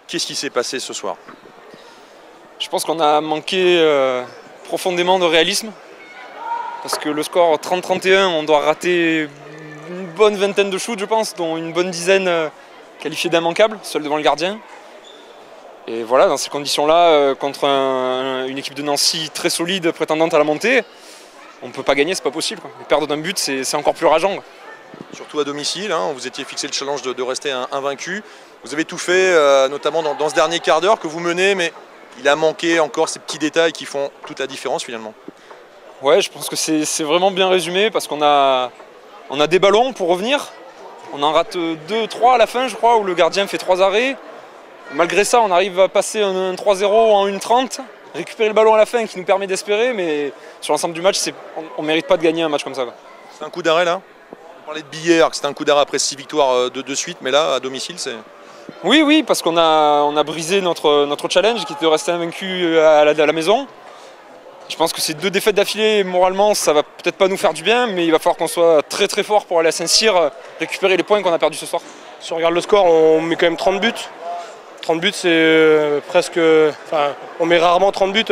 Qu'est-ce qui s'est passé ce soir? Je pense qu'on a manqué profondément de réalisme. Parce que le score 30-31, on doit rater une bonne vingtaine de shoots, je pense, dont une bonne dizaine qualifiés d'immanquables, seul devant le gardien. Et voilà, dans ces conditions-là, contre une équipe de Nancy très solide, prétendante à la montée, on ne peut pas gagner, c'est pas possible, quoi. Et perdre d'un but, c'est encore plus rageant, quoi. Surtout à domicile, hein, vous étiez fixé le challenge de rester invaincu. Vous avez tout fait, notamment dans ce dernier quart d'heure que vous menez, mais il a manqué encore ces petits détails qui font toute la différence finalement. Ouais, je pense que c'est vraiment bien résumé parce qu'on a des ballons pour revenir. On en rate 2-3 à la fin, je crois, où le gardien fait 3 arrêts. Malgré ça, on arrive à passer un 3-0 en 1-30, récupérer le ballon à la fin qui nous permet d'espérer, mais sur l'ensemble du match, on ne mérite pas de gagner un match comme ça, quoi. C'est un coup d'arrêt là? On parlait de Billère, que c'était un coup d'arrêt après 6 victoires de suite, mais là, à domicile, c'est... Oui, parce qu'on a brisé notre challenge qui était de rester invaincu à la maison. Je pense que ces 2 défaites d'affilée, moralement, ça va peut-être pas nous faire du bien, mais il va falloir qu'on soit très très fort pour aller à Saint-Cyr récupérer les points qu'on a perdus ce soir. Si on regarde le score, on met quand même 30 buts. 30 buts, c'est presque... Enfin, on met rarement 30 buts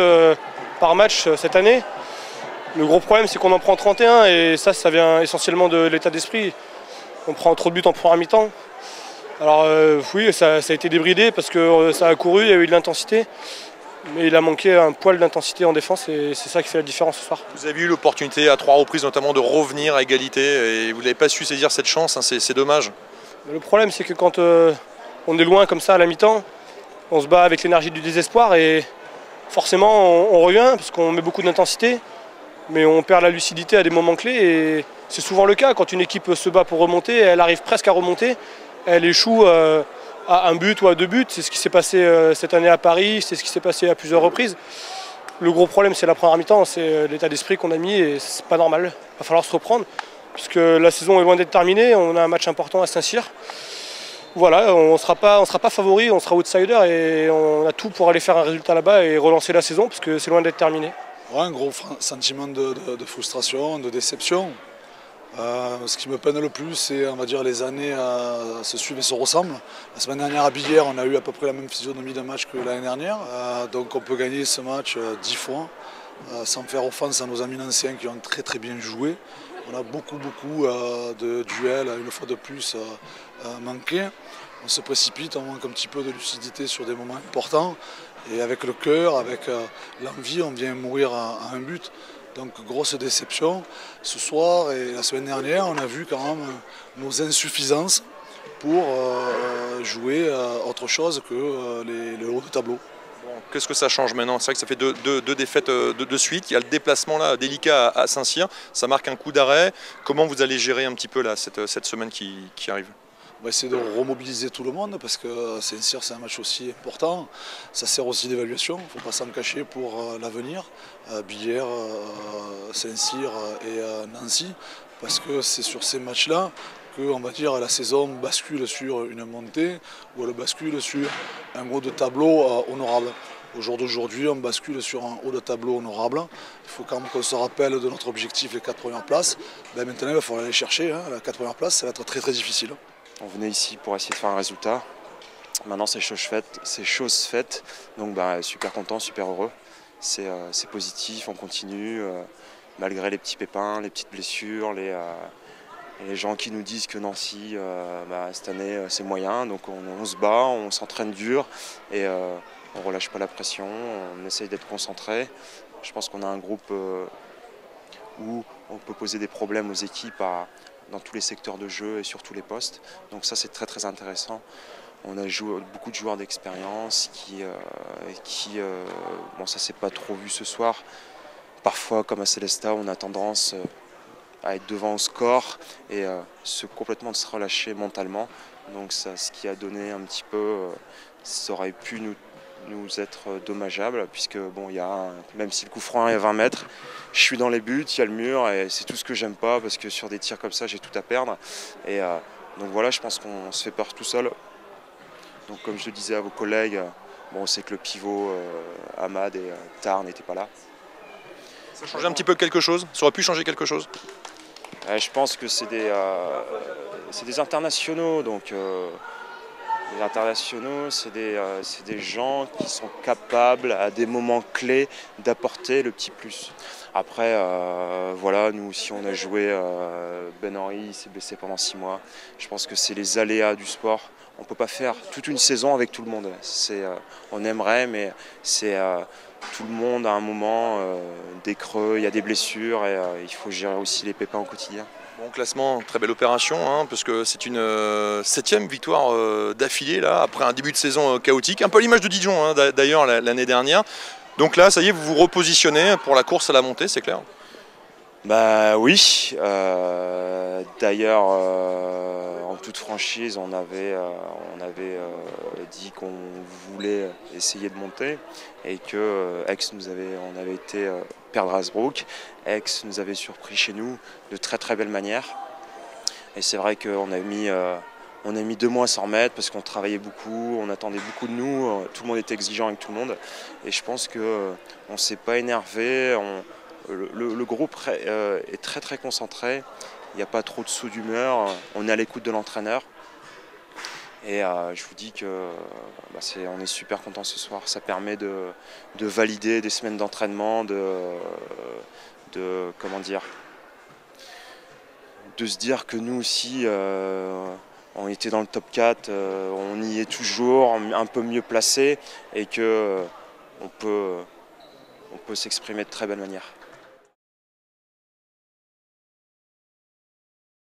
par match cette année. Le gros problème, c'est qu'on en prend 31 et ça vient essentiellement de l'état d'esprit. On prend trop de buts en première mi-temps. Alors oui, ça a été débridé parce que ça a couru, il y a eu de l'intensité. Mais il a manqué un poil d'intensité en défense et c'est ça qui fait la différence ce soir. Vous avez eu l'opportunité à 3 reprises notamment de revenir à égalité et vous n'avez pas su saisir cette chance, hein, c'est dommage. Le problème, c'est que quand on est loin comme ça à la mi-temps, on se bat avec l'énergie du désespoir et forcément on revient parce qu'on met beaucoup d'intensité, mais on perd la lucidité à des moments clés et c'est souvent le cas. Quand une équipe se bat pour remonter, elle arrive presque à remonter, elle échoue à 1 but ou à 2 buts. C'est ce qui s'est passé cette année à Paris, c'est ce qui s'est passé à plusieurs reprises. Le gros problème, c'est la première mi-temps, c'est l'état d'esprit qu'on a mis et c'est pas normal. Il va falloir se reprendre puisque la saison est loin d'être terminée, on a un match important à Saint-Cyr. Voilà, on ne sera pas favori, on sera outsider et on a tout pour aller faire un résultat là-bas et relancer la saison parce que c'est loin d'être terminé. Ouais, un gros sentiment de frustration, de déception. Ce qui me peine le plus, c'est on va dire, les années se suivent et se ressemblent. La semaine dernière à Billère, on a eu à peu près la même physionomie de match que l'année dernière. Donc on peut gagner ce match 10 fois sans faire offense à nos amis anciens qui ont très très bien joué. On a beaucoup de duels, une fois de plus, manqués. On se précipite, on manque un petit peu de lucidité sur des moments importants. Et avec le cœur, avec l'envie, on vient mourir à un but. Donc grosse déception. Ce soir et la semaine dernière, on a vu quand même nos insuffisances pour jouer autre chose que le haut de tableau. Bon, qu'est-ce que ça change maintenant? C'est vrai que ça fait deux défaites de suite. Il y a le déplacement là, délicat à Saint-Cyr. Ça marque un coup d'arrêt. Comment vous allez gérer un petit peu là, cette semaine qui arrive? On va essayer de remobiliser tout le monde parce que Saint-Cyr c'est un match aussi important. Ça sert aussi d'évaluation, il ne faut pas s'en cacher pour l'avenir. Billère, Saint-Cyr et Nancy, parce que c'est sur ces matchs-là que on va dire, la saison bascule sur une montée ou elle bascule sur un haut de tableau honorable. Au jour d'aujourd'hui, on bascule sur un haut de tableau honorable. Il faut quand même qu'on se rappelle de notre objectif, les 4 premières places. Ben maintenant, il va falloir aller chercher. Hein. La 4 premières places, ça va être très très difficile. On venait ici pour essayer de faire un résultat. Maintenant, c'est chose faite. Donc, super content, super heureux. C'est positif, on continue. Malgré les petits pépins, les petites blessures, les gens qui nous disent que Nancy, cette année, c'est moyen. Donc, on se bat, on s'entraîne dur et on ne relâche pas la pression. On essaye d'être concentré. Je pense qu'on a un groupe où on peut poser des problèmes aux équipes dans tous les secteurs de jeu et sur tous les postes. Donc ça, c'est très très intéressant. On a beaucoup de joueurs d'expérience bon, ça s'est pas trop vu ce soir. Parfois, comme à Célestat, on a tendance à être devant au score et complètement se relâcher mentalement. Donc ça, ce qui a donné un petit peu, ça aurait pu nous être dommageable puisque bon, même si le coup franc est à 20 mètres, je suis dans les buts, il y a le mur et c'est tout ce que j'aime pas parce que sur des tirs comme ça j'ai tout à perdre et donc voilà, je pense qu'on se fait peur tout seul. Donc comme je le disais à vos collègues, on sait que le pivot Ahmad et Tar n'étaient pas là. Ça changeait un petit peu quelque chose? Ça aurait pu changer quelque chose? Je pense que c'est des internationaux, donc Les internationaux, c'est des gens qui sont capables, à des moments clés, d'apporter le petit plus. Après, voilà, nous aussi, on a joué. Ben Henry s'est blessé pendant 6 mois. Je pense que c'est les aléas du sport. On ne peut pas faire toute une saison avec tout le monde. On aimerait, mais c'est tout le monde à un moment, des creux, il y a des blessures et il faut gérer aussi les pépins au quotidien. Bon classement, très belle opération, hein, parce que c'est une 7e victoire d'affilée là, après un début de saison chaotique, un peu à l'image de Dijon hein, d'ailleurs l'année dernière. Donc là, ça y est, vous vous repositionnez pour la course à la montée, c'est clair? Bah oui, d'ailleurs en toute franchise on avait dit qu'on voulait essayer de monter et que on avait été perdre Hasbrook, Aix nous avait surpris chez nous de très très belle manière et c'est vrai qu'on a mis 2 mois à s'en remettre parce qu'on travaillait beaucoup, on attendait beaucoup de nous, tout le monde était exigeant avec tout le monde et je pense qu'on ne s'est pas énervé. Le groupe est très très concentré, il n'y a pas trop de sauts d'humeur, on est à l'écoute de l'entraîneur et je vous dis que on est super content ce soir, ça permet de valider des semaines d'entraînement, comment dire, de se dire que nous aussi on était dans le top 4, on y est toujours un peu mieux placé et qu'on peut s'exprimer de très belle manière.